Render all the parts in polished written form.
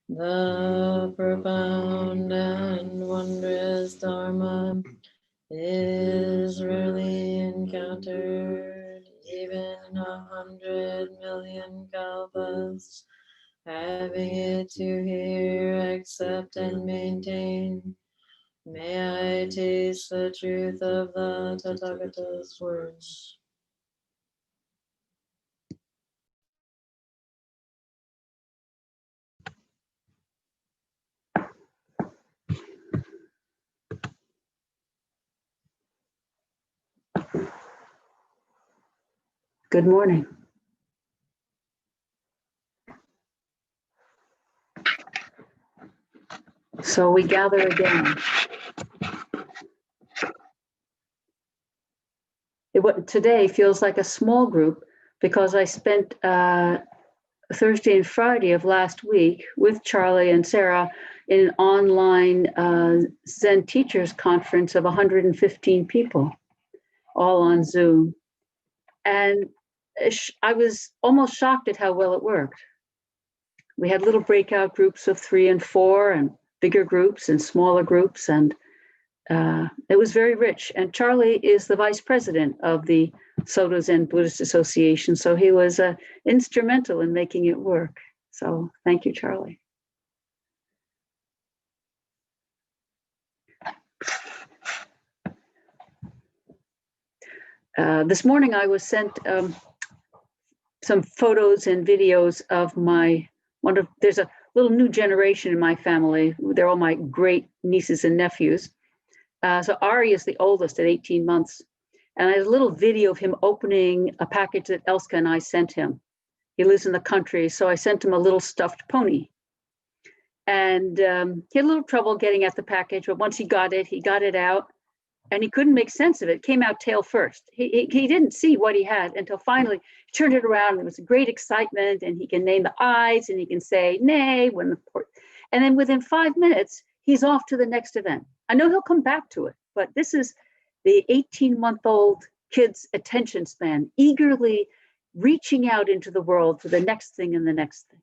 The profound and wondrous Dharma is rarely encountered, even in 100 million kalpas. Having it to hear, accept, and maintain, may I taste the truth of the Tathagata's words. Good morning. So we gather again. Today feels like a small group because I spent Thursday and Friday of last week with Charlie and Sarah in an online Zen Teachers Conference of 115 people, all on Zoom. And I was almost shocked at how well it worked. We had little breakout groups of 3 and 4 and bigger groups and smaller groups, and it was very rich. And Charlie is the vice president of the Soto Zen Buddhist Association, so he was instrumental in making it work. So thank you, Charlie. This morning I was sent some photos and videos of there's a little new generation in my family. They're all my great nieces and nephews. So Ari is the oldest at 18 months. And I had a little video of him opening a package that Elska and I sent him. He lives in the country, so I sent him a little stuffed pony. And he had a little trouble getting at the package, but once he got it out, and he couldn't make sense of it. It came out tail first. He didn't see what he had until finally he turned it around. It was great excitement, and he can name the eyes, and he can say nay and then within 5 minutes, he's off to the next event. I know he'll come back to it, but this is the 18-month-old kid's attention span, eagerly reaching out into the world for the next thing and the next thing.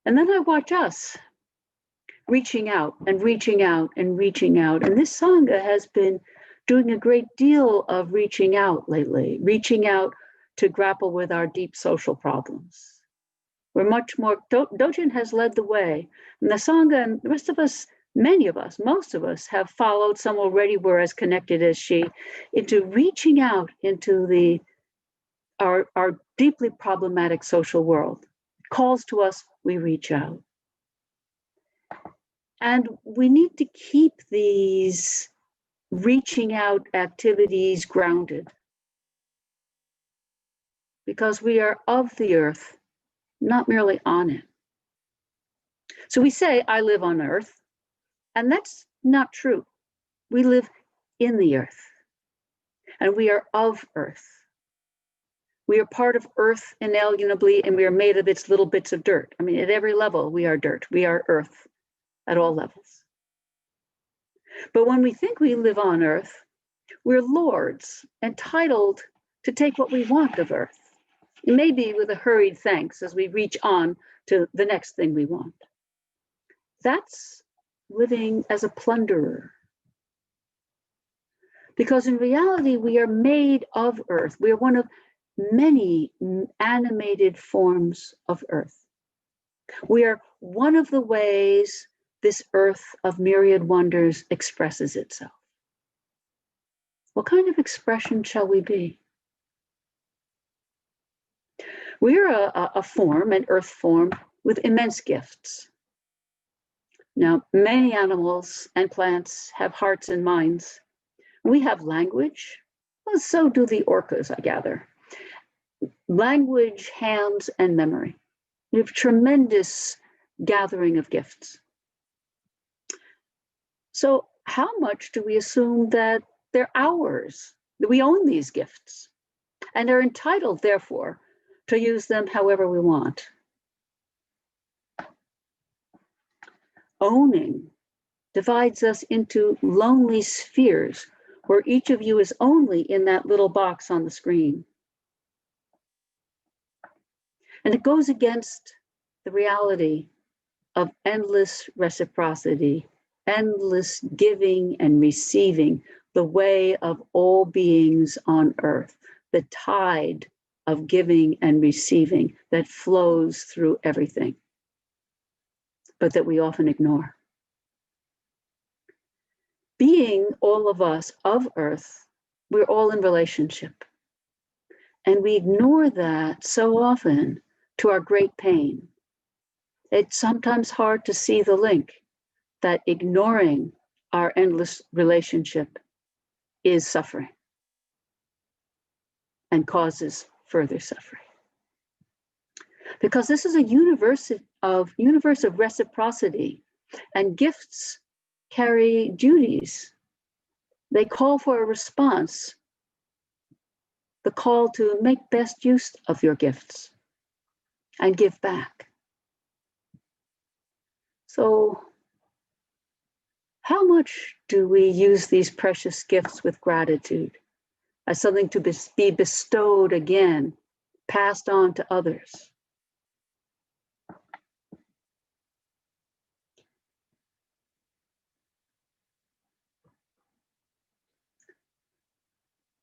And then I watch us reaching out and reaching out and reaching out. And this Sangha has been doing a great deal of reaching out lately, reaching out to grapple with our deep social problems. We're much more, Dojin has led the way. And the Sangha and the rest of us, many of us, most of us have followed. Some already were as connected as she, into reaching out into our deeply problematic social world. It calls to us, we reach out. And we need to keep these reaching out activities grounded, because we are of the earth, not merely on it. So we say, I live on earth, and that's not true. We live in the earth, and we are of earth. We are part of earth inalienably, and we are made of its little bits of dirt. I mean, at every level, we are dirt. We are earth at all levels. But when we think we live on earth, we're lords, entitled to take what we want of earth. It may be with a hurried thanks as we reach on to the next thing we want. That's living as a plunderer. Because in reality, we are made of earth. We are one of many animated forms of earth. We are one of the ways this earth of myriad wonders expresses itself. What kind of expression shall we be? We are a form, an earth form, with immense gifts. Now, many animals and plants have hearts and minds. We have language. Well, so do the orcas, I gather. Language, hands, and memory. We have tremendous gathering of gifts. So how much do we assume that they're ours, that we own these gifts, and are entitled, therefore, to use them however we want? Owning divides us into lonely spheres where each of you is only in that little box on the screen. And it goes against the reality of endless reciprocity, endless giving and receiving, the way of all beings on earth, the tide of giving and receiving that flows through everything, but that we often ignore. Being all of us of earth, we're all in relationship. And we ignore that so often to our great pain. It's sometimes hard to see the link that ignoring our endless relationship is suffering and causes further suffering. Because this is a universe of reciprocity, and gifts carry duties. They call for a response, the call to make best use of your gifts and give back. So, how much do we use these precious gifts with gratitude as something to be bestowed again, passed on to others?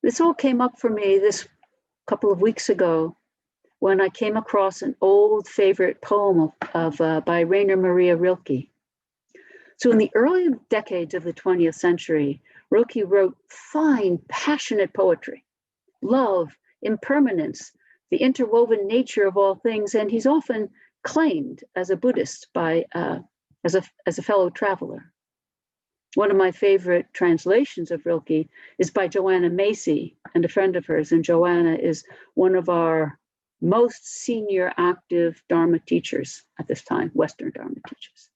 This all came up for me this couple of weeks ago when I came across an old favorite poem by Rainer Maria Rilke. So in the early decades of the 20th century, Rilke wrote fine, passionate poetry, love, impermanence, the interwoven nature of all things, and he's often claimed as a Buddhist as a fellow traveler. One of my favorite translations of Rilke is by Joanna Macy and a friend of hers, and Joanna is one of our most senior active Dharma teachers at this time, Western Dharma teachers.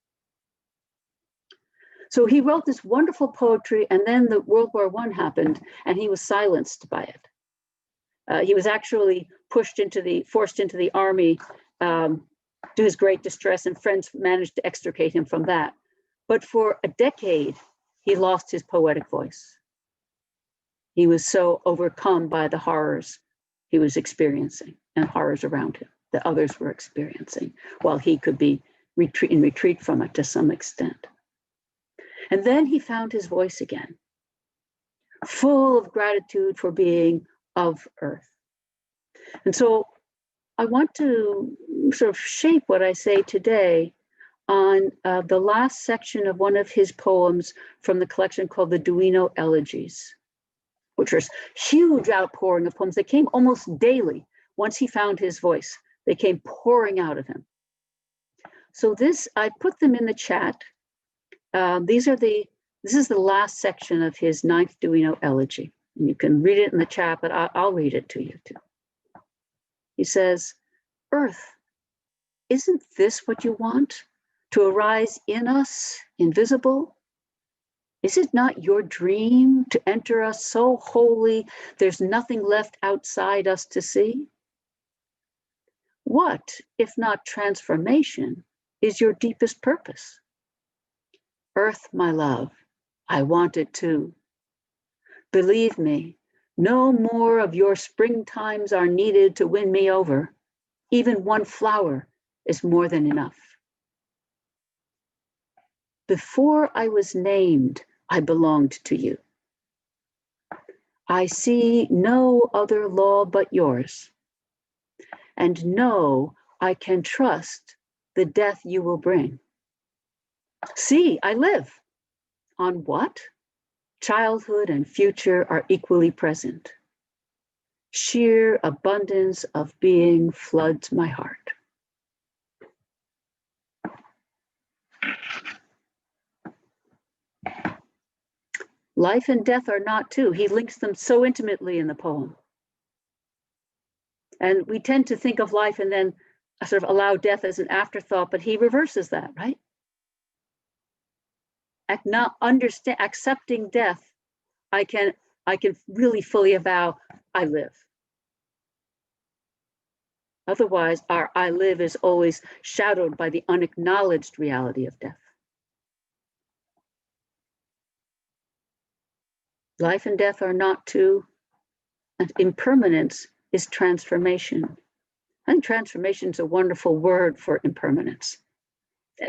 So he wrote this wonderful poetry, and then the World War I happened, and he was silenced by it. He was actually forced into the army to his great distress, and friends managed to extricate him from that. But for a decade, he lost his poetic voice. He was so overcome by the horrors he was experiencing and horrors around him that others were experiencing, while he could be in retreat from it to some extent. And then he found his voice again, full of gratitude for being of earth. And so I want to sort of shape what I say today on the last section of one of his poems from the collection called the Duino Elegies, which was huge outpouring of poems that came almost daily. Once he found his voice, they came pouring out of him. So I put them in the chat. This is the last section of his 9th Duino Elegy. And you can read it in the chat, but I'll read it to you too. He says, "Earth, isn't this what you want? To arise in us, invisible? Is it not your dream to enter us so wholly there's nothing left outside us to see? What, if not transformation, is your deepest purpose? Earth, my love, I want it too. Believe me, no more of your springtimes are needed to win me over. Even one flower is more than enough. Before I was named, I belonged to you. I see no other law but yours, and know I can trust the death you will bring. See, I live. On what? Childhood and future are equally present. Sheer abundance of being floods my heart. Life and death are not two. He links them so intimately in the poem. And we tend to think of life and then sort of allow death as an afterthought, but he reverses that, right? Accepting death, I can really fully avow I live. Otherwise, our I live is always shadowed by the unacknowledged reality of death. Life and death are not two, and impermanence is transformation. I think transformation is a wonderful word for impermanence.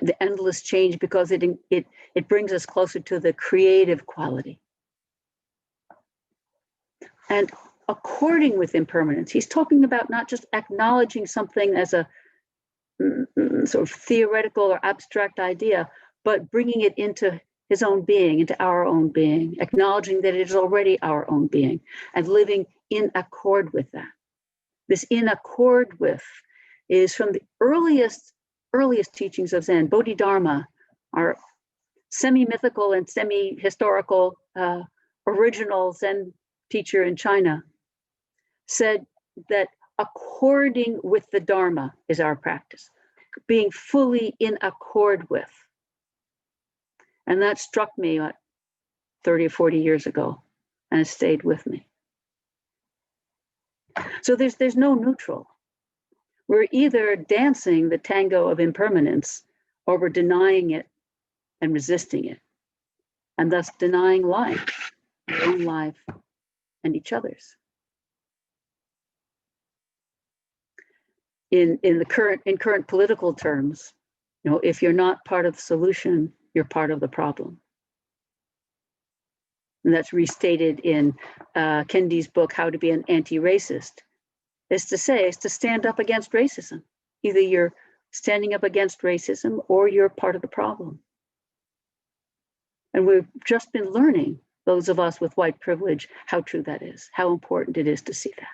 The endless change, because it brings us closer to the creative quality. And according with impermanence, he's talking about not just acknowledging something as a sort of theoretical or abstract idea, but bringing it into his own being, into our own being, acknowledging that it is already our own being and living in accord with that. This in accord with is from the earliest teachings of Zen. Bodhidharma, our semi-mythical and semi-historical original Zen teacher in China, said that according with the Dharma is our practice, being fully in accord with. And that struck me 30 or 40 years ago, and it stayed with me. So there's no neutral. We're either dancing the tango of impermanence, or we're denying it and resisting it, and thus denying life, our own life, and each other's. In current political terms, if you're not part of the solution, you're part of the problem. And that's restated in Kendi's book, How to Be an Anti-Racist. Is to stand up against racism. Either you're standing up against racism or you're part of the problem. And we've just been learning, those of us with white privilege, how true that is, how important it is to see that.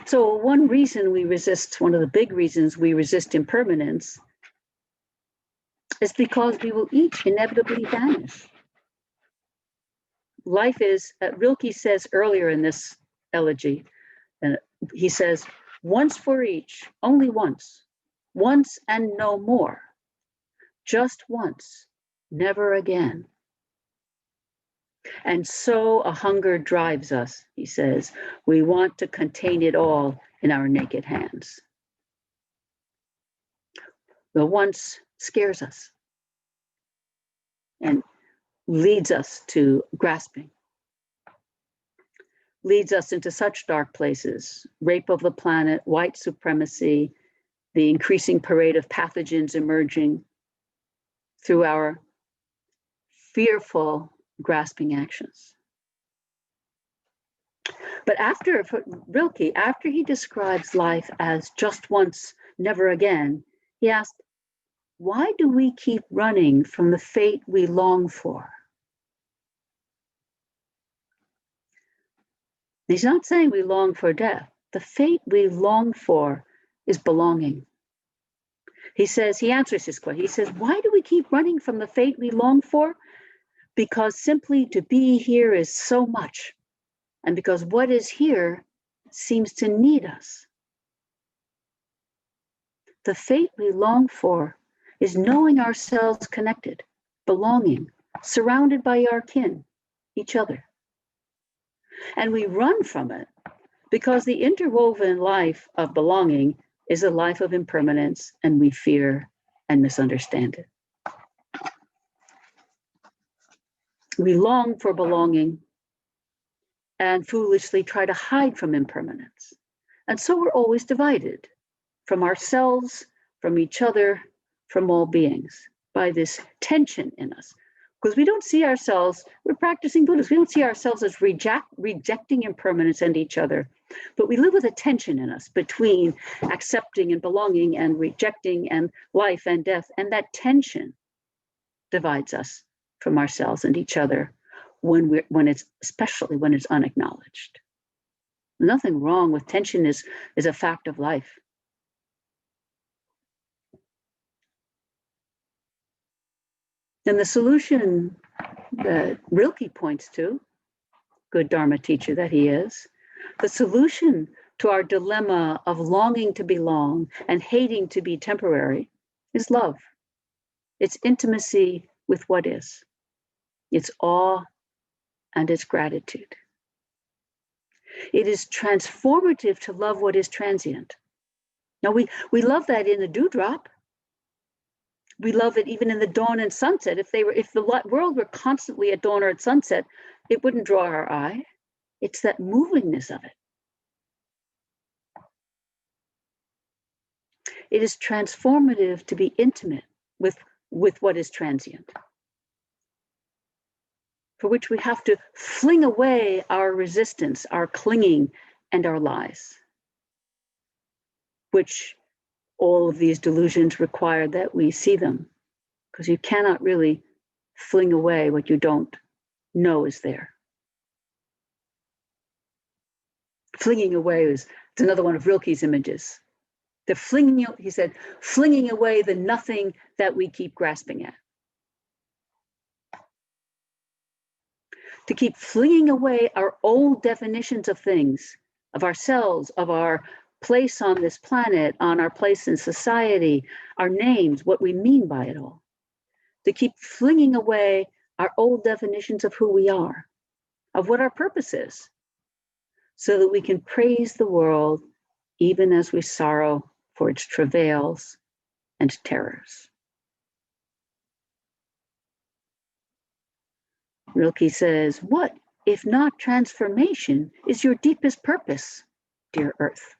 So one of the big reasons we resist impermanence is because we will each inevitably vanish. Life is, Rilke says earlier in this elegy, he says, once for each, only once and no more, just once, never again. And so a hunger drives us, he says. We want to contain it all in our naked hands. The once scares us and leads us to grasping, leads us into such dark places: rape of the planet, white supremacy, the increasing parade of pathogens emerging through our fearful grasping actions. But Rilke, after he describes life as just once, never again, he asked, why do we keep running from the fate we long for? He's not saying we long for death. The fate we long for is belonging. He answers his question. He says, why do we keep running from the fate we long for? Because simply to be here is so much, and because what is here seems to need us. The fate we long for is knowing ourselves connected, belonging, surrounded by our kin, each other. And we run from it because the interwoven life of belonging is a life of impermanence, and we fear and misunderstand it. We long for belonging and foolishly try to hide from impermanence. And so we're always divided from ourselves, from each other, from all beings, by this tension in us. Because we don't see ourselves, we're practicing Buddhists, we don't see ourselves as rejecting impermanence and each other, but we live with a tension in us between accepting and belonging and rejecting and life and death. And that tension divides us from ourselves and each other especially when it's unacknowledged. Nothing wrong with tension is a fact of life. And the solution that Rilke points to, good Dharma teacher that he is, the solution to our dilemma of longing to belong and hating to be temporary is love. It's intimacy with what is. It's awe and it's gratitude. It is transformative to love what is transient. Now we love that in the dewdrop. We love it even in the dawn and sunset. If the world were constantly at dawn or at sunset, it wouldn't draw our eye. It's that movingness of it. It is transformative to be intimate with what is transient, for which we have to fling away our resistance, our clinging, and our lies, which all of these delusions require that we see them, because you cannot really fling away what you don't know is there. Flinging away it's another one of Rilke's images. He said, flinging away the nothing that we keep grasping at. To keep flinging away our old definitions of things, of ourselves, of our place on this planet, on our place in society, our names, what we mean by it all. To keep flinging away our old definitions of who we are, of what our purpose is, so that we can praise the world even as we sorrow for its travails and terrors. Rilke says, what if not transformation is your deepest purpose, dear Earth?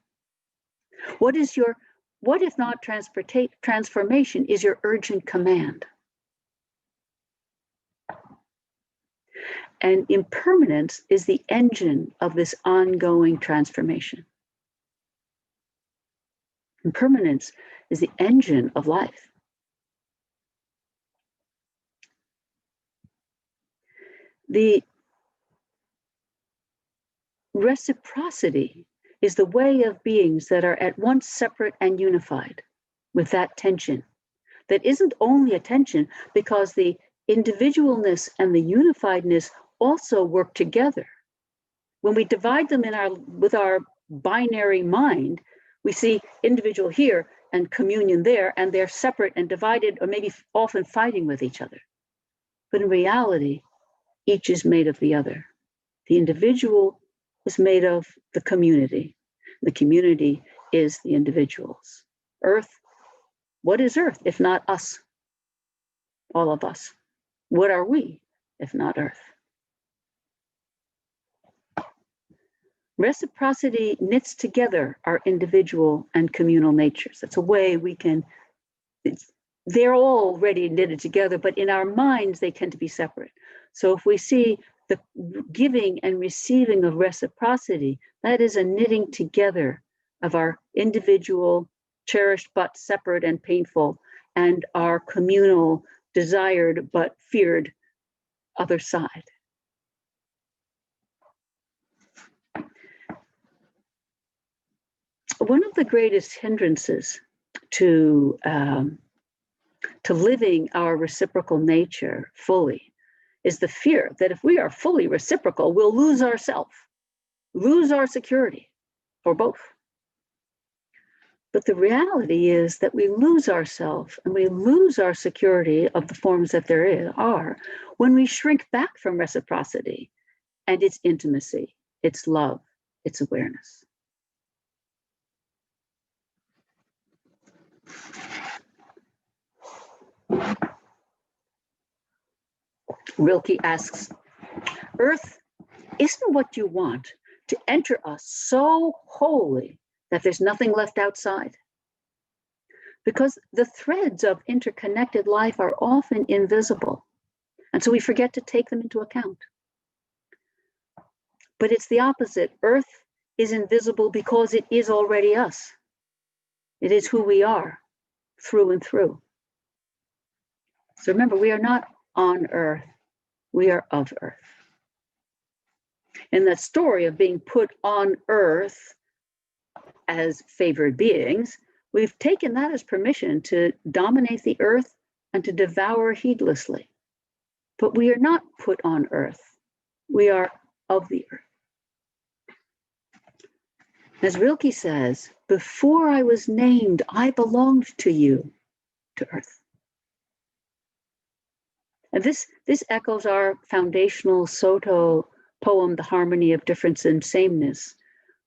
What if not transformation is your urgent command? And impermanence is the engine of this ongoing transformation. Impermanence is the engine of life. The reciprocity is the way of beings that are at once separate and unified, with that tension. That isn't only a tension, because the individualness and the unifiedness also work together. When we divide them with our binary mind, we see individual here and communion there, and they're separate and divided, or maybe often fighting with each other. But in reality, each is made of the other. The individual is made of the community. The community is the individuals. Earth, what is Earth if not us? All of us. What are we if not Earth? Reciprocity knits together our individual and communal natures. That's a way we can, they're already knitted together, but in our minds, they tend to be separate. So if we see the giving and receiving of reciprocity, that is a knitting together of our individual, cherished but separate and painful, and our communal, desired but feared other side. One of the greatest hindrances to living our reciprocal nature fully is the fear that if we are fully reciprocal, we'll lose ourselves, lose our security, or both. But the reality is that we lose ourselves and we lose our security of the forms that there are when we shrink back from reciprocity and its intimacy, its love, its awareness. Rilke asks, Earth, isn't what you want to enter us so wholly that there's nothing left outside? Because the threads of interconnected life are often invisible, and so we forget to take them into account. But it's the opposite. Earth is invisible because it is already us. It is who we are, through and through. So remember, we are not on Earth, we are of Earth. In that story of being put on Earth as favored beings, we've taken that as permission to dominate the Earth and to devour heedlessly. But we are not put on Earth, we are of the Earth. As Rilke says, before I was named, I belonged to you, to Earth. And this echoes our foundational Soto poem, The Harmony of Difference and Sameness,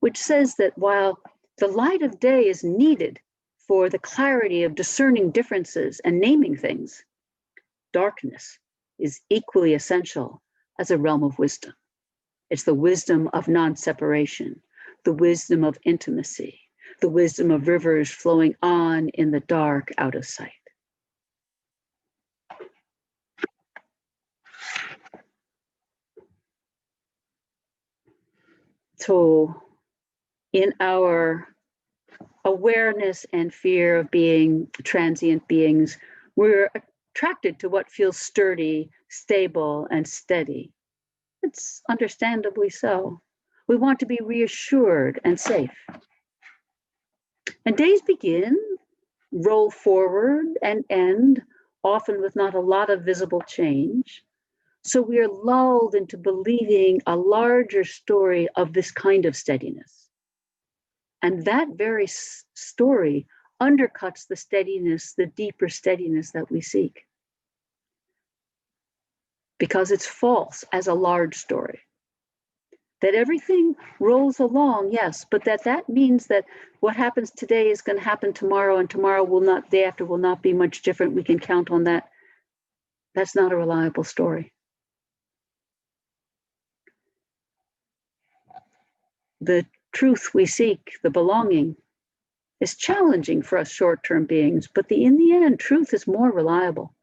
which says that while the light of day is needed for the clarity of discerning differences and naming things, darkness is equally essential as a realm of wisdom. It's the wisdom of non-separation, the wisdom of intimacy, the wisdom of rivers flowing on in the dark out of sight. So in our awareness and fear of being transient beings, we're attracted to what feels sturdy, stable, and steady. It's understandably so. We want to be reassured and safe. And days begin, roll forward, and end, often with not a lot of visible change. So we are lulled into believing a larger story of this kind of steadiness. And that very story undercuts the steadiness, the deeper steadiness that we seek. Because it's false as a large story. That everything rolls along, yes, but that means that what happens today is going to happen tomorrow, and tomorrow will not, day after will not be much different. We can count on that. That's not a reliable story. The truth we seek, the belonging, is challenging for us short-term beings, but in the end, truth is more reliable.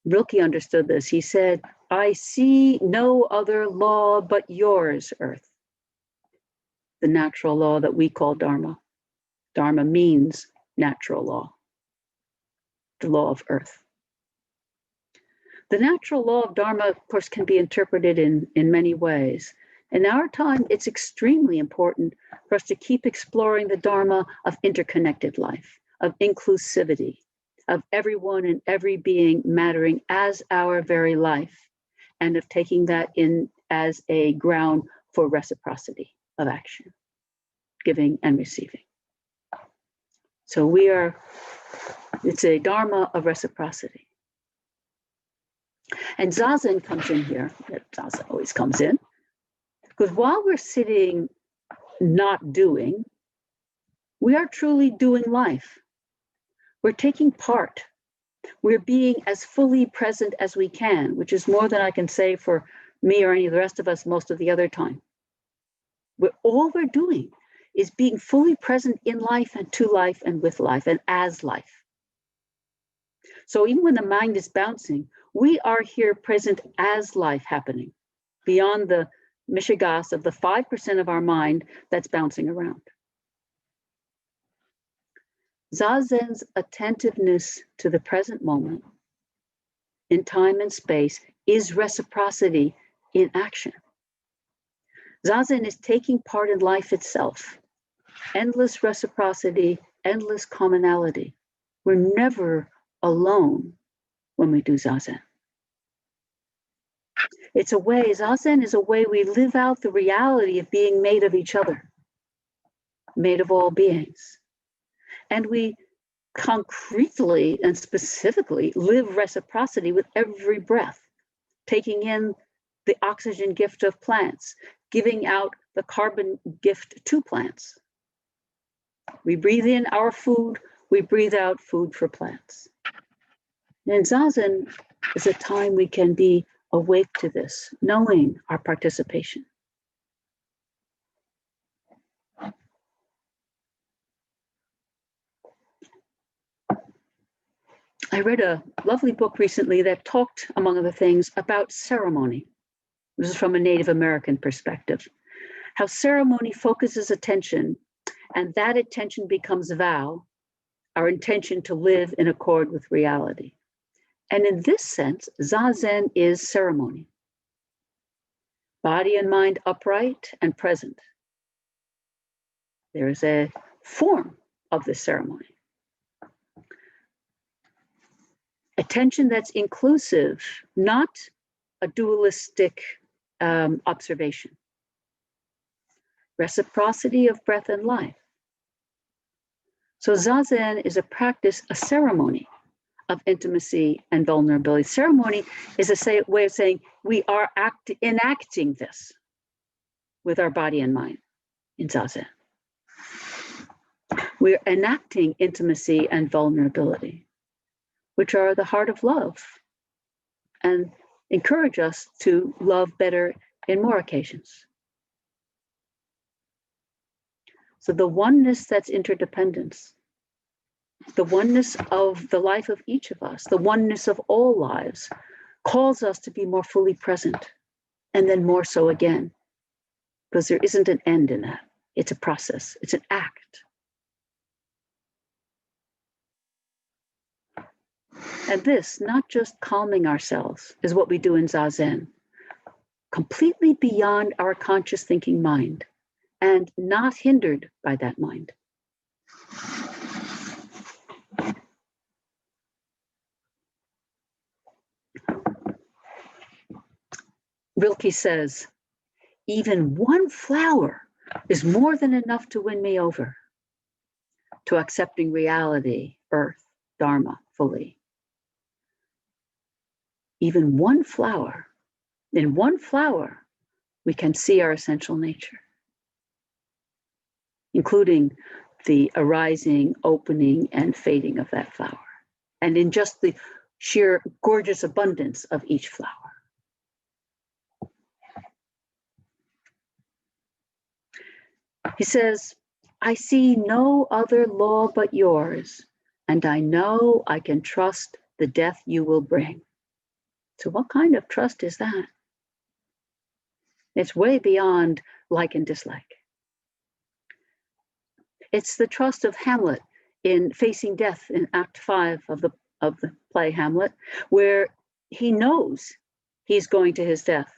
Rilke understood this. He said, I see no other law but yours, Earth. The natural law that we call Dharma. Dharma means natural law, the law of Earth. The natural law of Dharma, of course, can be interpreted in many ways. In our time, it's extremely important for us to keep exploring the Dharma of interconnected life, of inclusivity, of everyone and every being mattering as our very life, and of taking that in as a ground for reciprocity of action, giving and receiving. So it's a Dharma of reciprocity. And Zazen comes in here. Zazen always comes in. Because while we're sitting not doing, we are truly doing life. We're taking part. We're being as fully present as we can, which is more than I can say for me or any of the rest of us most of the other time. All we're doing is being fully present in life and to life and with life and as life. So even when the mind is bouncing, we are here present as life happening, beyond the mishigas of the 5% of our mind that's bouncing around. Zazen's attentiveness to the present moment in time and space is reciprocity in action. Zazen is taking part in life itself. Endless reciprocity, endless commonality. We're never alone when we do Zazen. Zazen is a way we live out the reality of being made of each other, made of all beings. And we concretely and specifically live reciprocity with every breath, taking in the oxygen gift of plants, giving out the carbon gift to plants. We breathe in our food, we breathe out food for plants. And Zazen is a time we can be awake to this, knowing our participation. I read a lovely book recently that talked, among other things, about ceremony. This is from a Native American perspective. How ceremony focuses attention, and that attention becomes vow, our intention to live in accord with reality. And in this sense, Zazen is ceremony. Body and mind upright and present. There is a form of this ceremony. Attention that's inclusive, not a dualistic observation. Reciprocity of breath and life. So Zazen is a practice, a ceremony of intimacy and vulnerability. Ceremony is a way of saying we are enacting this with our body and mind in Zazen. We're enacting intimacy and vulnerability, which are the heart of love, and encourage us to love better in more occasions. So the oneness that's interdependence, the oneness of the life of each of us, the oneness of all lives, calls us to be more fully present, and then more so again, because there isn't an end in that. It's a process, it's an act. And this, not just calming ourselves, is what we do in Zazen, completely beyond our conscious thinking mind and not hindered by that mind. Rilke says, even one flower is more than enough to win me over to accepting reality, earth, dharma fully. Even one flower, in one flower, we can see our essential nature, including the arising, opening, and fading of that flower, and in just the sheer gorgeous abundance of each flower. He says, I see no other law but yours, and I know I can trust the death you will bring. So what kind of trust is that? It's way beyond like and dislike. It's the trust of Hamlet in facing death in Act 5 of the play Hamlet, where he knows he's going to his death.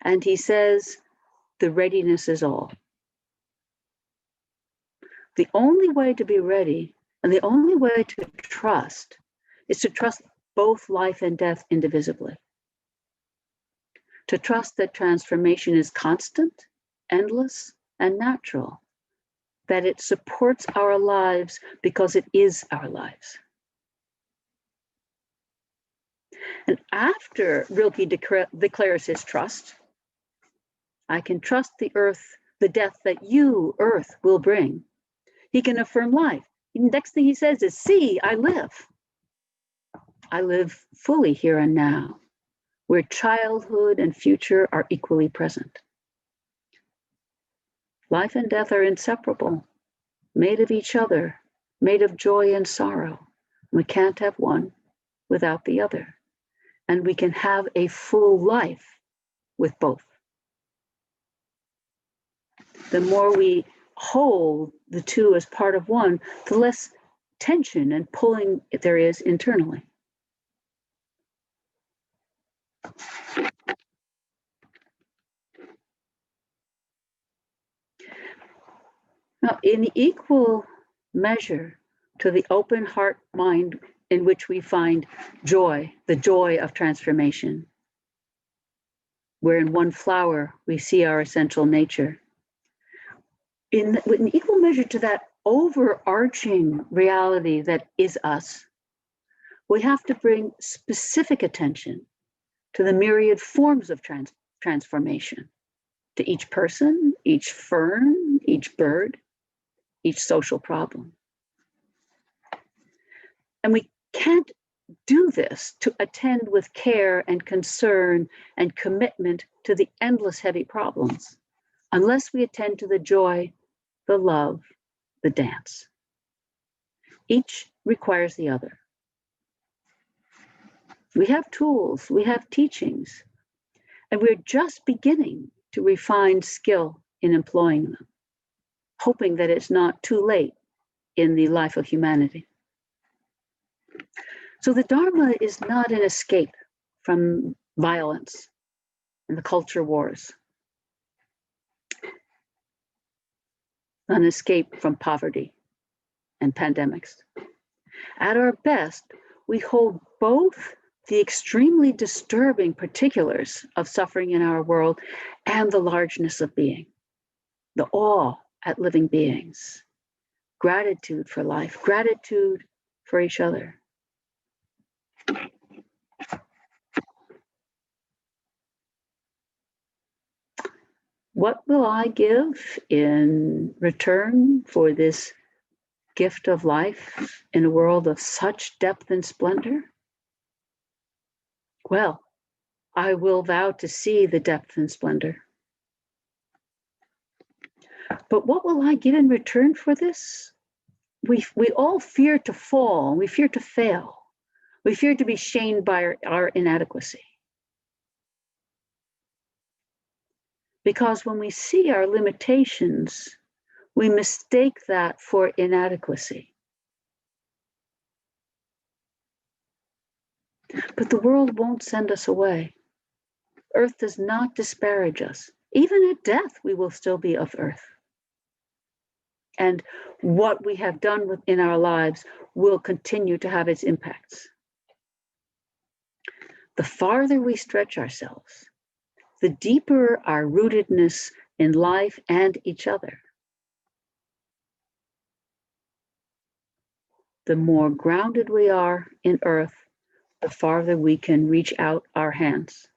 And he says, the readiness is all. The only way to be ready and the only way to trust is to trust both life and death indivisibly. To trust that transformation is constant, endless, and natural. That it supports our lives because it is our lives. And after Rilke declares his trust, I can trust the earth, the death that you, earth, will bring. He can affirm life. The next thing he says is, see, I live. I live fully here and now, where childhood and future are equally present. Life and death are inseparable, made of each other, made of joy and sorrow. We can't have one without the other. And we can have a full life with both. The more we hold the two as part of one, the less tension and pulling there is internally. Now, in equal measure to the open heart mind in which we find joy, the joy of transformation, where in one flower we see our essential nature, in equal measure to that overarching reality that is us, we have to bring specific attention to the myriad forms of transformation, to each person, each fern, each bird, each social problem. And we can't do this to attend with care and concern and commitment to the endless heavy problems unless we attend to the joy, the love, the dance. Each requires the other. We have tools, we have teachings, and we're just beginning to refine skill in employing them, hoping that it's not too late in the life of humanity. So the Dharma is not an escape from violence and the culture wars, an escape from poverty and pandemics. At our best, we hold both the extremely disturbing particulars of suffering in our world and the largeness of being, the awe at living beings, gratitude for life, gratitude for each other. What will I give in return for this gift of life in a world of such depth and splendor? Well, I will vow to see the depth and splendor. But what will I get in return for this? We all fear to fall. We fear to fail. We fear to be shamed by our inadequacy. Because when we see our limitations, we mistake that for inadequacy. But the world won't send us away. Earth does not disparage us. Even at death, we will still be of earth. And what we have done within our lives will continue to have its impacts. The farther we stretch ourselves, the deeper our rootedness in life and each other, the more grounded we are in earth, the farther we can reach out our hands.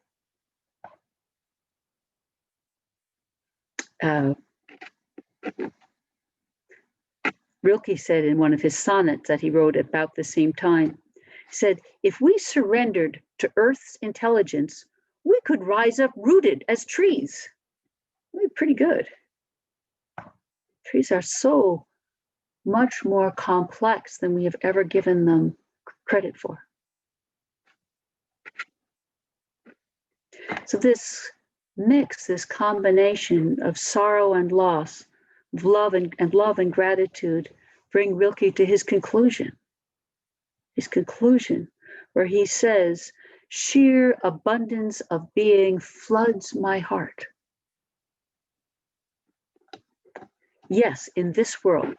Rilke said in one of his sonnets that he wrote about the same time, he said, if we surrendered to Earth's intelligence, we could rise up rooted as trees. We're pretty good. Trees are so much more complex than we have ever given them credit for. So this mix, this combination of sorrow and loss, of love and gratitude, bring Rilke to his conclusion where he says, sheer abundance of being floods my heart. Yes, in this world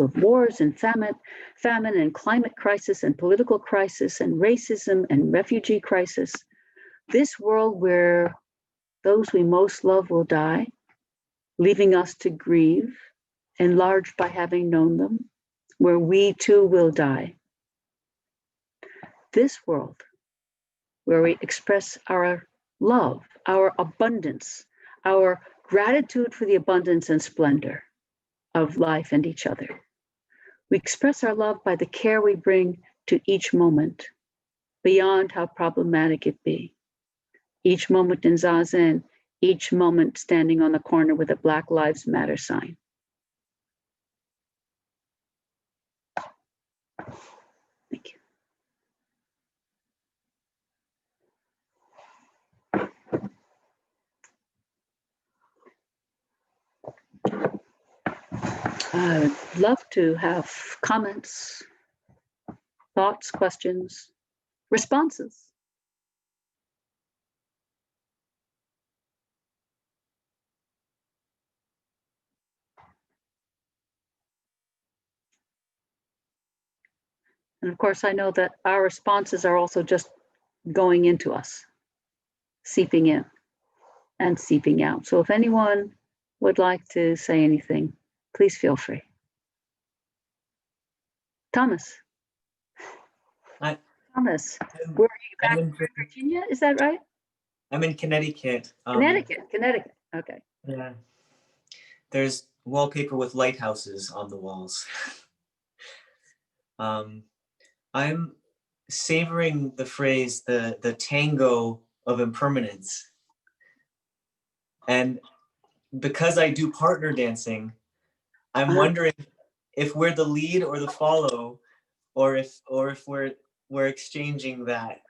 of wars and famine and climate crisis and political crisis and racism and refugee crisis, this world where those we most love will die, leaving us to grieve, enlarged by having known them, where we too will die. This world where we express our love, our abundance, our gratitude for the abundance and splendor of life and each other. We express our love by the care we bring to each moment, beyond how problematic it be. Each moment in Zazen, each moment standing on the corner with a Black Lives Matter sign. Thank you. I'd love to have comments, thoughts, questions, responses. And of course, I know that our responses are also just going into us, seeping in and seeping out. So if anyone would like to say anything, please feel free. Thomas. Hi. Thomas, where are you back in Virginia? Is that right? I'm in Connecticut. Connecticut. Okay. Yeah. There's wallpaper with lighthouses on the walls. I'm savoring the phrase, the tango of impermanence. And because I do partner dancing, I'm wondering if we're the lead or the follow, or if we're exchanging that.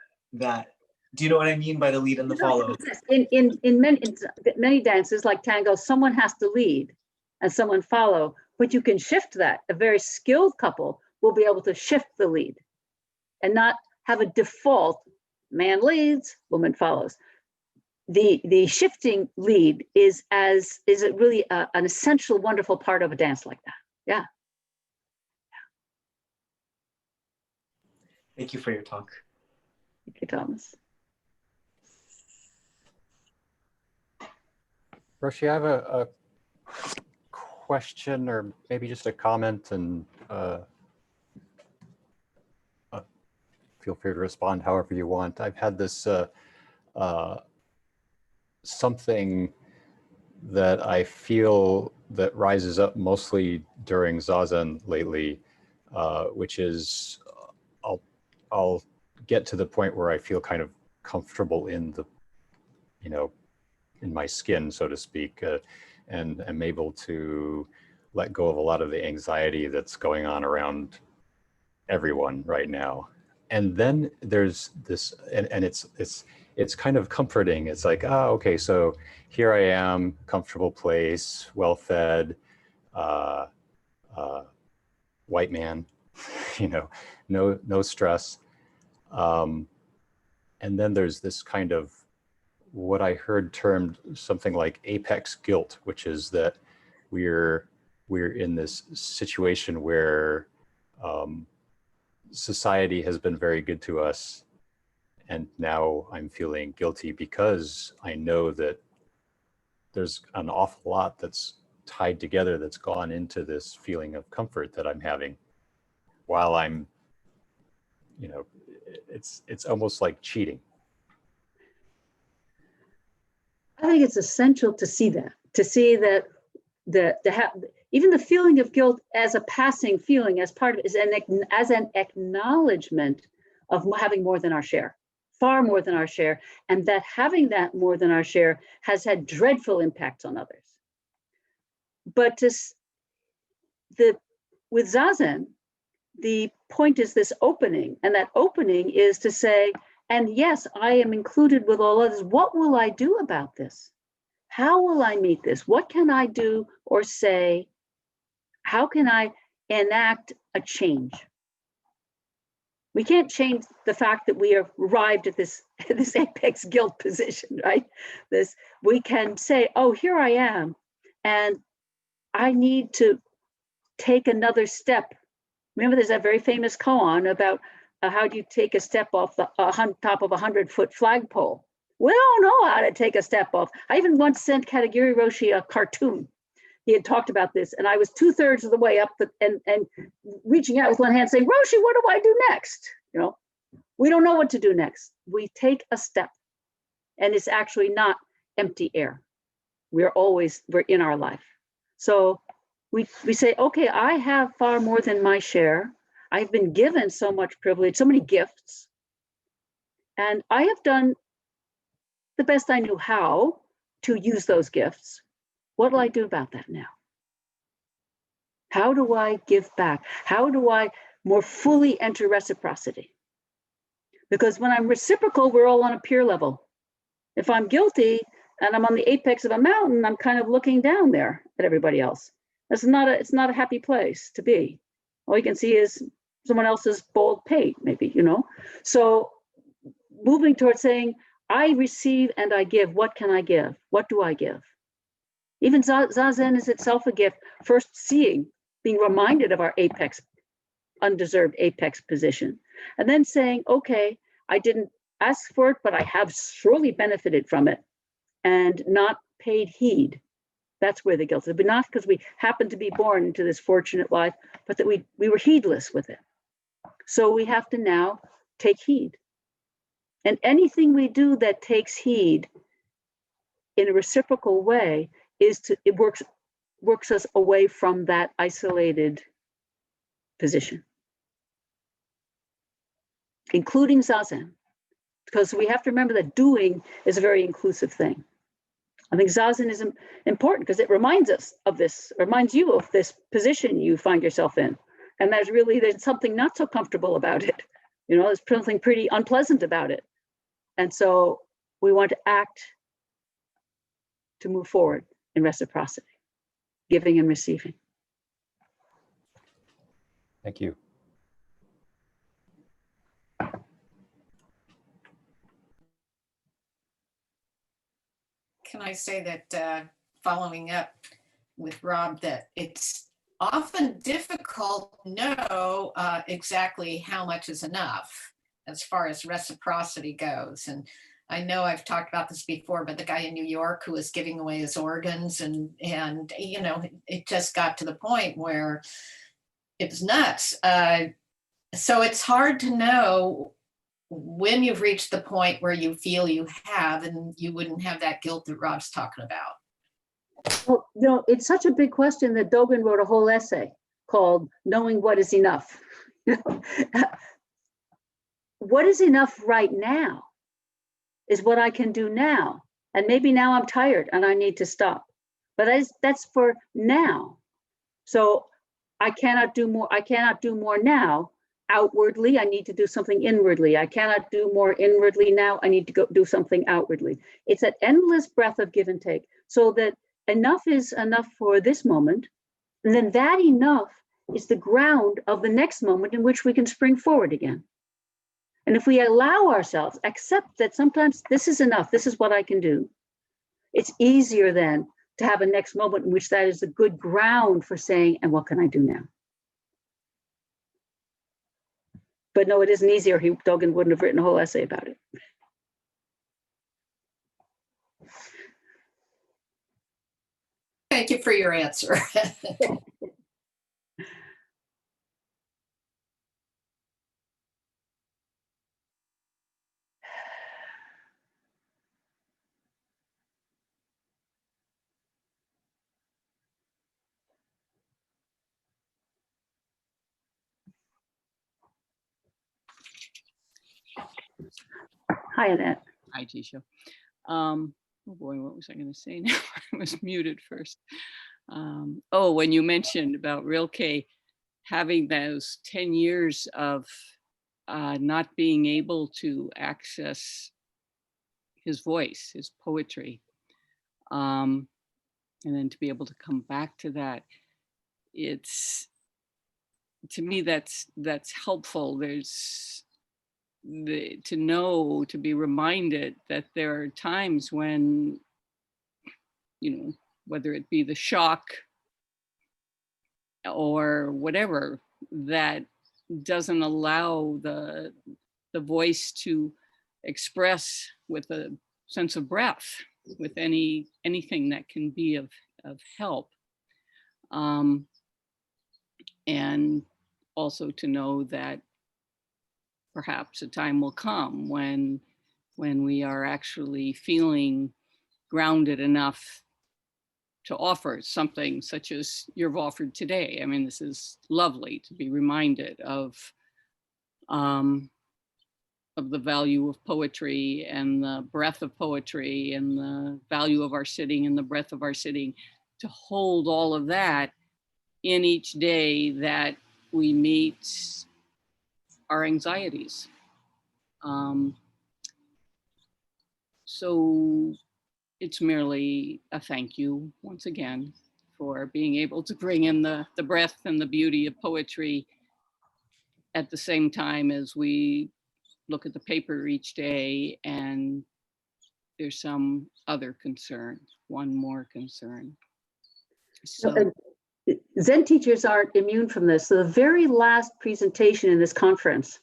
Do you know what I mean by the lead and the follow? In many dances like tango, someone has to lead and someone follow, but you can shift that. A very skilled couple will be able to shift the lead and not have a default, man leads, woman follows. The shifting lead is it really an essential, wonderful part of a dance like that. Yeah. Thank you for your talk. Thank you, Thomas. Roshi, I have a question, or maybe just a comment, and feel free to respond however you want. I've had this something that I feel that rises up mostly during Zazen lately, which is I'll get to the point where I feel kind of comfortable in the, in my skin, so to speak, and I'm able to let go of a lot of the anxiety that's going on around everyone right now. And then there's this, and it's kind of comforting. It's like, okay, so here I am, comfortable place, well-fed, white man, no stress. And then there's this kind of what I heard termed something like apex guilt, which is that we're in this situation where society has been very good to us, and now I'm feeling guilty because I know that there's an awful lot that's tied together, that's gone into this feeling of comfort that I'm having while I'm, it's almost like cheating. I think it's essential to see that even the feeling of guilt as a passing feeling, as part of, is as an acknowledgement of having more than our share, far more than our share, and that having that more than our share has had dreadful impacts on others. But with Zazen, the point is this opening, and that opening is to say, and yes, I am included with all others. What will I do about this? How will I meet this? What can I do or say? How can I enact a change? We can't change the fact that we have arrived at this apex guilt position, right? We can say, oh, here I am, and I need to take another step. Remember, there's that very famous koan about how do you take a step off the top of a 100-foot flagpole? We don't know how to take a step off. I even once sent Katagiri Roshi a cartoon. He had talked about this, and I was 2/3 of the way up and reaching out with one hand saying, Roshi, what do I do next? We don't know what to do next. We take a step, and it's actually not empty air. We're in our life. So we say, okay, I have far more than my share. I've been given so much privilege, so many gifts, and I have done the best I knew how to use those gifts. What will I do about that now? How do I give back? How do I more fully enter reciprocity? Because when I'm reciprocal, we're all on a peer level. If I'm guilty and I'm on the apex of a mountain, I'm kind of looking down there at everybody else. It's not a happy place to be. All you can see is someone else's bald pate, maybe, So moving towards saying, I receive and I give. What can I give? What do I give? Even Zazen is itself a gift. First seeing, being reminded of our apex, undeserved apex position. And then saying, okay, I didn't ask for it, but I have surely benefited from it and not paid heed. That's where the guilt is. But not because we happened to be born into this fortunate life, but that we were heedless with it. So we have to now take heed. And anything we do that takes heed in a reciprocal way it works us away from that isolated position, including Zazen, because we have to remember that doing is a very inclusive thing. I think Zazen is important because it reminds us of this, reminds you of this position you find yourself in. And there's something not so comfortable about it. There's something pretty unpleasant about it. And so we want to act to move forward in reciprocity, giving and receiving. Thank you. Can I say that following up with Rob, that it's often difficult to know exactly how much is enough as far as reciprocity goes. And I know I've talked about this before, but the guy in New York who was giving away his organs and it just got to the point where it was nuts. So it's hard to know when you've reached the point where you feel you have, and you wouldn't have that guilt that Rob's talking about. Well, it's such a big question that Dogen wrote a whole essay called Knowing What Is Enough. What is enough right now is what I can do now. And maybe now I'm tired and I need to stop. But that's for now. So I cannot do more. I cannot do more now outwardly. I need to do something inwardly. I cannot do more inwardly now. I need to go do something outwardly. It's an endless breath of give and take, so that enough is enough for this moment. And then that enough is the ground of the next moment in which we can spring forward again. And if we allow ourselves, accept that sometimes this is enough, this is what I can do, it's easier then to have a next moment in which that is a good ground for saying, and what can I do now? But no, it isn't easier. Dogen wouldn't have written a whole essay about it. Thank you for your answer. Hi, Annette. Hi, Jisho. Oh boy, what was I going to say now? I was muted first. Oh, when you mentioned about Rilke having those 10 years of not being able to access his voice, his poetry, and then to be able to come back to that, it's, to me, that's helpful. There's to know, to be reminded that there are times when, you know, whether it be the shock or whatever, that doesn't allow the voice to express with a sense of breath, with anything that can be of help. And also to know that perhaps a time will come when we are actually feeling grounded enough to offer something such as you've offered today. I mean, this is lovely to be reminded of the value of poetry and the breadth of poetry and the value of our sitting and the breadth of our sitting, to hold all of that in each day that we meet our anxieties. So it's merely a thank you once again for being able to bring in the breadth and the beauty of poetry at the same time as we look at the paper each day and there's some other concern, one more concern. So Zen teachers aren't immune from this. So the very last presentation in this conference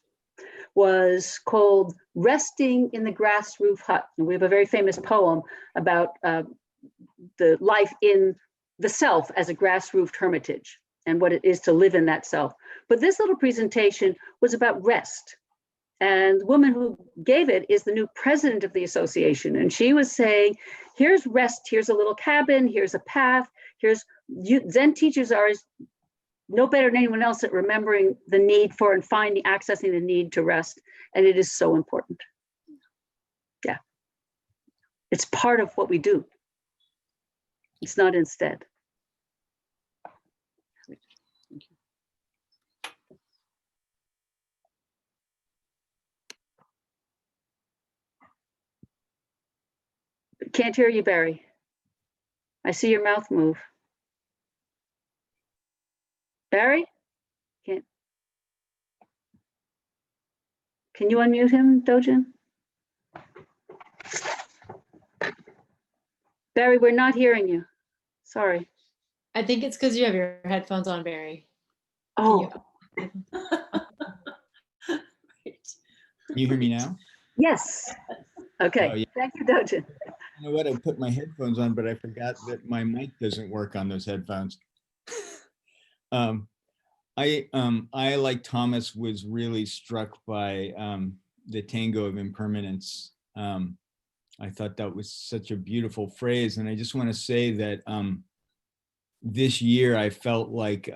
was called Resting in the Grass Roof Hut. And we have a very famous poem about the life in the self as a grass roofed hermitage and what it is to live in that self. But this little presentation was about rest. And the woman who gave it is the new president of the association. And she was saying, here's rest, here's a little cabin, here's a path, here's Zen teachers are no better than anyone else at remembering the need for and accessing the need to rest. And it is so important. Yeah. It's part of what we do. It's not instead. thank you. Can't hear you, Barry. I see your mouth move. Barry? Can you unmute him, Dojin? Barry, we're not hearing you. Sorry. I think it's because you have your headphones on, Barry. Oh, Right. Can you hear me now? yes. Okay. Oh, yeah. Thank you, Dojin. You know what? I put my headphones on, but I forgot that my mic doesn't work on those headphones. I like Thomas was really struck by the tango of impermanence. I thought that was such a beautiful phrase, and I just want to say that this year I felt like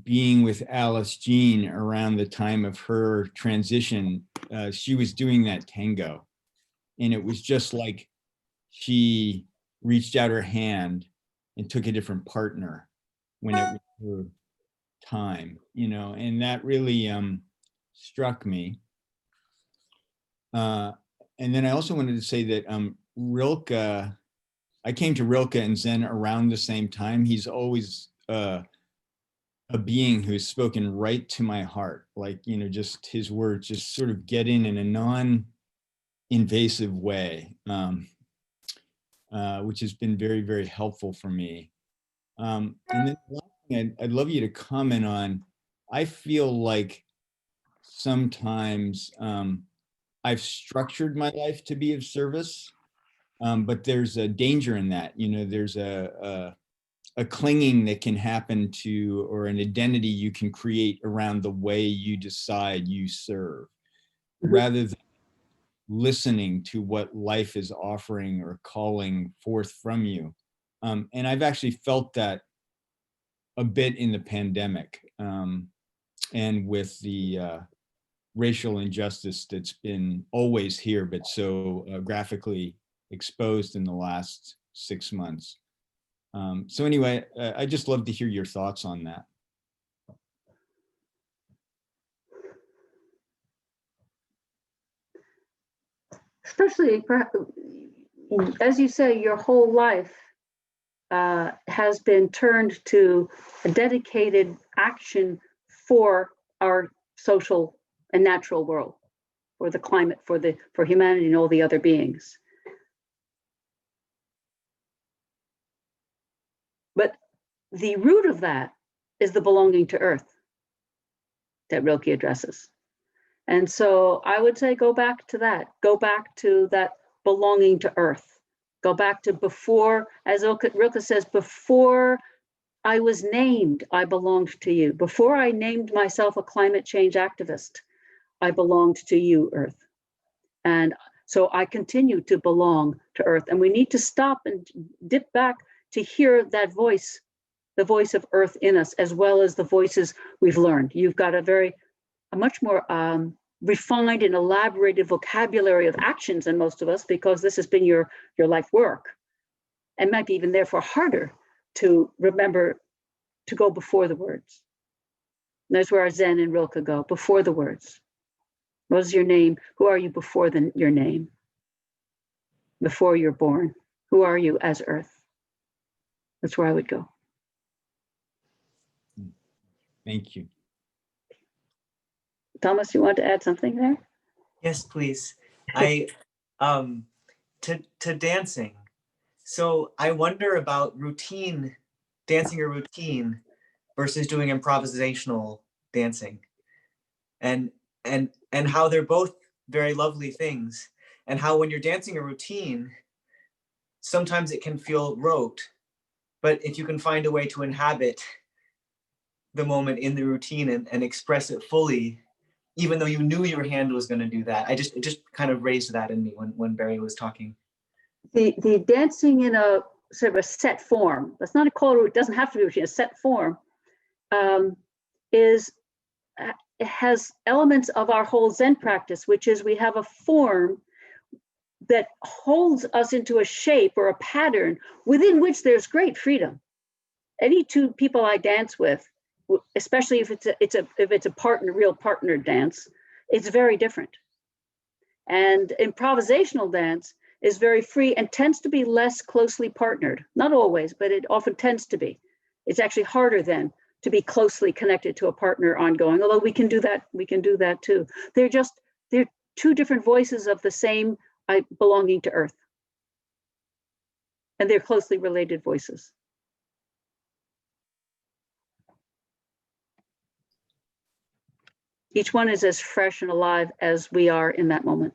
being with Alice Jean around the time of her transition. She was doing that tango, and it was just like she reached out her hand and took a different partner when it was her time, you know, and that really struck me. And then I also wanted to say that Rilke, I came to Rilke and Zen around the same time. He's always a being who's spoken right to my heart, like, you know, just his words just sort of get in a non-invasive way, which has been very, very helpful for me. And then one thing I'd love you to comment on, I feel like sometimes I've structured my life to be of service, but there's a danger in that. You know, there's a clinging that can happen to, or an identity you can create around the way you decide you serve, rather than listening to what life is offering or calling forth from you. And I've actually felt that a bit in the pandemic, and with the racial injustice that's been always here, but so graphically exposed in the last 6 months. So anyway, I just love to hear your thoughts on that. Especially, as you say, your whole life has been turned to a dedicated action for our social and natural world, for the climate, for humanity and all the other beings. But the root of that is the belonging to earth that Rilke addresses. And so I would say go back to that. Go back to that belonging to earth. Go back to before, as Rilke says, before I was named, I belonged to you. Before I named myself a climate change activist, I belonged to you, earth. And so I continue to belong to earth. And we need to stop and dip back to hear that voice, the voice of earth in us, as well as the voices we've learned. You've got a much more refined and elaborated vocabulary of actions than most of us, because this has been your life work, and might be even therefore harder to remember to go before the words. And that's where our Zen and Rilke go, before the words. What is your name? Who are you before your name? Before you're born, who are you as earth? That's where I would go. Thank you. Thomas, you want to add something there? Yes, please. I to dancing. So I wonder about routine, dancing a routine versus doing improvisational dancing, and how they're both very lovely things, and how when you're dancing a routine, sometimes it can feel rote, but if you can find a way to inhabit the moment in the routine and express it fully, even though you knew your hand was going to do that. It just kind of raised that in me when Barry was talking. The dancing in a sort of a set form, that's not a call, it doesn't have to be routine, a set form, it has elements of our whole Zen practice, which is we have a form that holds us into a shape or a pattern within which there's great freedom. Any two people I dance with, especially if it's a partner, real partner dance, it's very different. And improvisational dance is very free and tends to be less closely partnered. Not always, but it often tends to be. It's actually harder then to be closely connected to a partner ongoing, although we can do that too. They're two different voices of the same belonging to earth. And they're closely related voices. Each one is as fresh and alive as we are in that moment.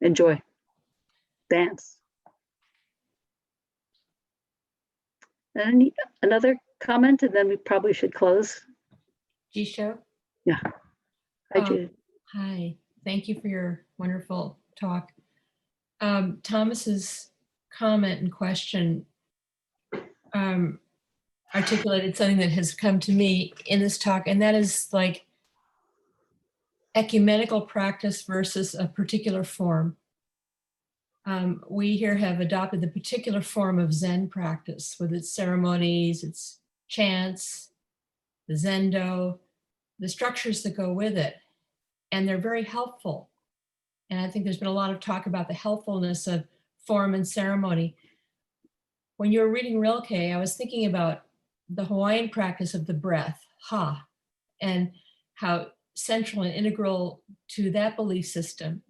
Enjoy. Dance. And another comment, and then we probably should close. Jisho? Yeah. Hi, Jude. Hi. Thank you for your wonderful talk. Thomas's comment and question articulated something that has come to me in this talk, and that is like ecumenical practice versus a particular form. We here have adopted the particular form of Zen practice with its ceremonies, its chants, the Zendo, the structures that go with it. And they're very helpful. And I think there's been a lot of talk about the helpfulness of form and ceremony. When you were reading Rilke, I was thinking about the Hawaiian practice of the breath, ha, and how central and integral to that belief system.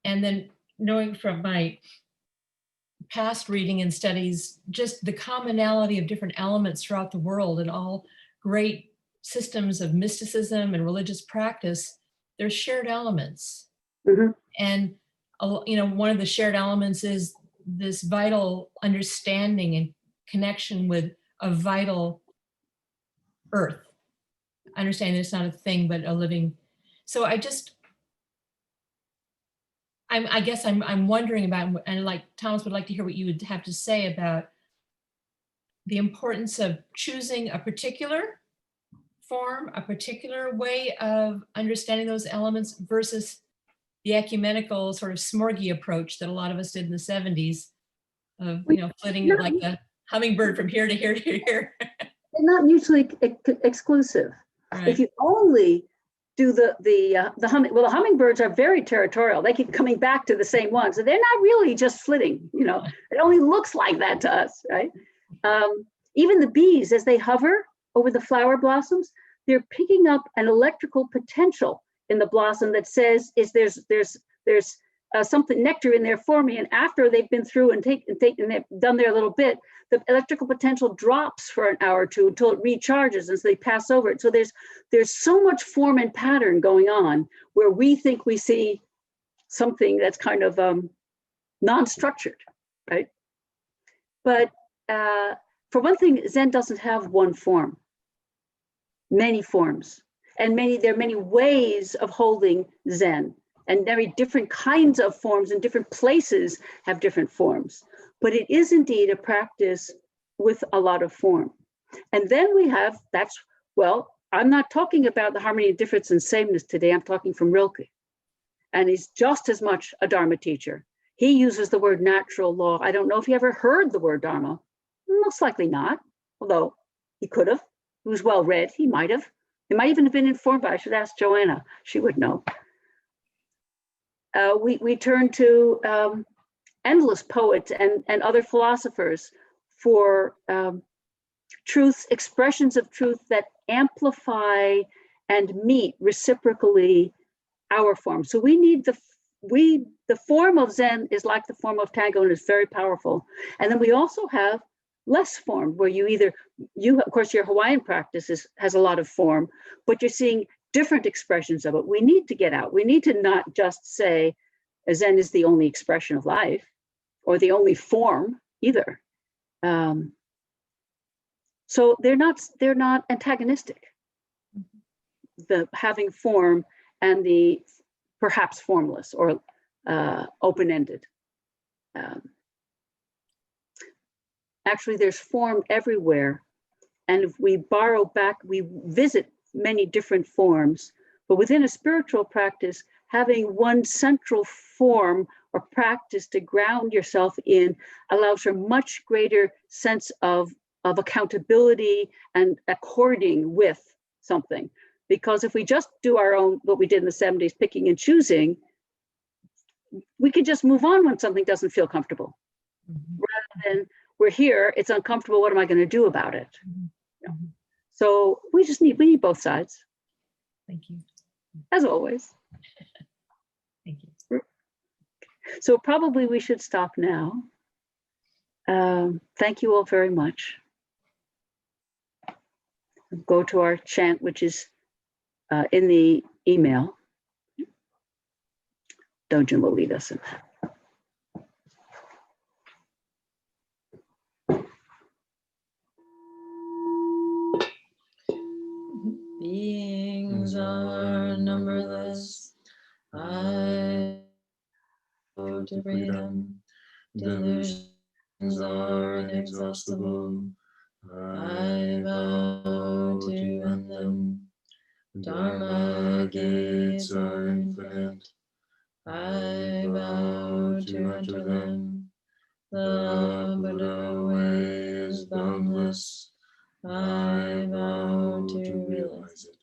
And then knowing from my past reading and studies, just the commonality of different elements throughout the world and all great systems of mysticism and religious practice, there's shared elements. Mhm. And one of the shared elements is this vital understanding and connection with a vital earth. Understanding it's not a thing, but a living. So I guess I'm wondering about, and like Thomas would like to hear what you would have to say about the importance of choosing a particular form, a particular way of understanding those elements versus the ecumenical sort of smorgy approach that a lot of us did in the 70s of, flitting it like the hummingbird from here to here to here. They're not mutually exclusive. Right. If you only do the hummingbirds are very territorial. They keep coming back to the same ones. So they're not really just flitting, it only looks like that to us, right? Even the bees, as they hover over the flower blossoms, they're picking up an electrical potential in the blossom that says there's something nectar in there for me. And after they've been through and they've done their little bit, the electrical potential drops for an hour or two until it recharges, and so they pass over it. So there's so much form and pattern going on where we think we see something that's kind of non-structured, right? But for one thing, Zen doesn't have one form, many forms, and there are many ways of holding Zen. And very different kinds of forms in different places have different forms. But it is indeed a practice with a lot of form. And then we have, I'm not talking about the harmony of difference and sameness today. I'm talking from Rilke. And he's just as much a Dharma teacher. He uses the word natural law. I don't know if he ever heard the word Dharma. Most likely not, although he could have. He was well read. He might have. He might even have been informed, but I should ask Joanna. She would know. We turn to endless poets and other philosophers for truths, expressions of truth that amplify and meet reciprocally our form. So we need the form of Zen is like the form of Tango and is very powerful. And then we also have less form where of course, your Hawaiian practice has a lot of form, but you're seeing different expressions of it. We need to get out. We need to not just say Zen is the only expression of life or the only form either. So they're not antagonistic. The having form and the perhaps formless or open-ended. Actually, there's form everywhere. And if we borrow back, we visit many different forms, but within a spiritual practice, having one central form or practice to ground yourself in allows for much greater sense of accountability and according with something. Because if we just do our own, what we did in the 70s, picking and choosing, we could just move on when something doesn't feel comfortable. Mm-hmm. Rather than we're here, it's uncomfortable, what am I going to do about it? Mm-hmm. So we need both sides. Thank you. As always. Thank you. So probably we should stop now. Thank you all very much. Go to our chant, which is in the email. Dojin will lead us in that. Beings are numberless. I go to freedom. Delusions are inexhaustible. I vow to end them. Dharma gates are infinite. I vow to enter them. The Buddha way is boundless. I vow to realize it.